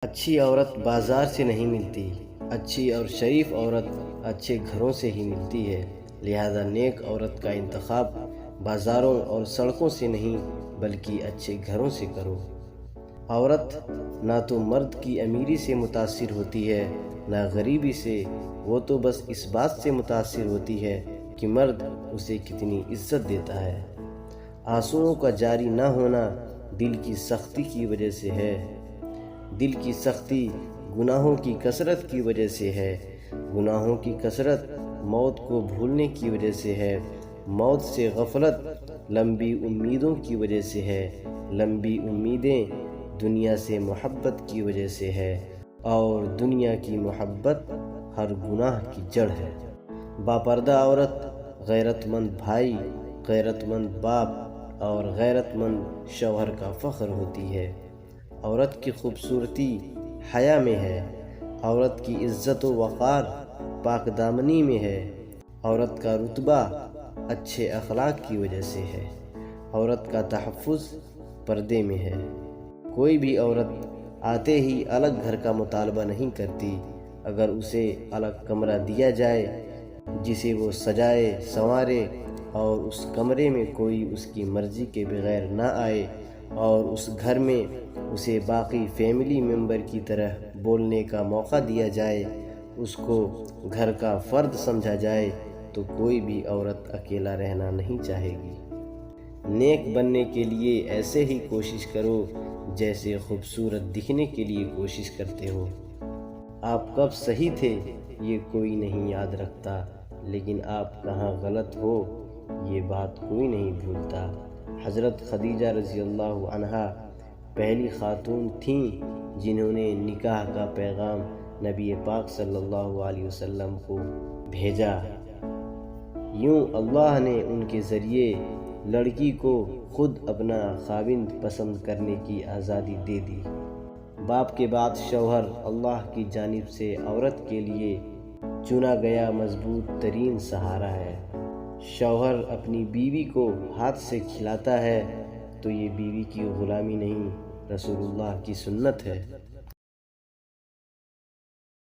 اچھی عورت بازار سے نہیں ملتی، اچھی اور شریف عورت اچھے گھروں سے ہی ملتی ہے۔ لہذا نیک عورت کا انتخاب بازاروں اور سڑکوں سے نہیں بلکہ اچھے گھروں سے کرو۔ عورت نہ تو مرد کی امیری سے متاثر ہوتی ہے نہ غریبی سے، وہ تو بس اس بات سے متاثر ہوتی ہے کہ مرد اسے کتنی عزت دیتا ہے۔ آنسوؤں کا جاری نہ ہونا دل کی سختی کی وجہ سے ہے۔ دل کی سختی گناہوں کی کثرت کی وجہ سے ہے۔ گناہوں کی کثرت موت کو بھولنے کی وجہ سے ہے۔ موت سے غفلت لمبی امیدوں کی وجہ سے ہے۔ لمبی امیدیں دنیا سے محبت کی وجہ سے ہے، اور دنیا کی محبت ہر گناہ کی جڑ ہے۔ باپردہ عورت غیرت مند بھائی، غیرت مند باپ اور غیرت مند شوہر کا فخر ہوتی ہے۔ عورت کی خوبصورتی حیا میں ہے۔ عورت کی عزت و وقار پاک دامنی میں ہے۔ عورت کا رتبہ اچھے اخلاق کی وجہ سے ہے۔ عورت کا تحفظ پردے میں ہے۔ کوئی بھی عورت آتے ہی الگ گھر کا مطالبہ نہیں کرتی۔ اگر اسے الگ کمرہ دیا جائے جسے وہ سجائے سنوارے اور اس کمرے میں کوئی اس کی مرضی کے بغیر نہ آئے اور اس گھر میں اسے باقی فیملی ممبر کی طرح بولنے کا موقع دیا جائے، اس کو گھر کا فرد سمجھا جائے، تو کوئی بھی عورت اکیلا رہنا نہیں چاہے گی۔ نیک بننے کے لیے ایسے ہی کوشش کرو جیسے خوبصورت دکھنے کے لیے کوشش کرتے ہو۔ آپ کب صحیح تھے یہ کوئی نہیں یاد رکھتا، لیکن آپ کہاں غلط ہو یہ بات کوئی نہیں بھولتا۔ حضرت خدیجہ رضی اللہ عنہا پہلی خاتون تھیں جنہوں نے نکاح کا پیغام نبی پاک صلی اللہ علیہ وسلم کو بھیجا۔ یوں اللہ نے ان کے ذریعے لڑکی کو خود اپنا خاوند پسند کرنے کی آزادی دے دی۔ باپ کے بعد شوہر اللہ کی جانب سے عورت کے لیے چنا گیا مضبوط ترین سہارا ہے۔ شوہر اپنی بیوی کو ہاتھ سے کھلاتا ہے تو یہ بیوی کی غلامی نہیں، رسول اللہ کی سنت ہے۔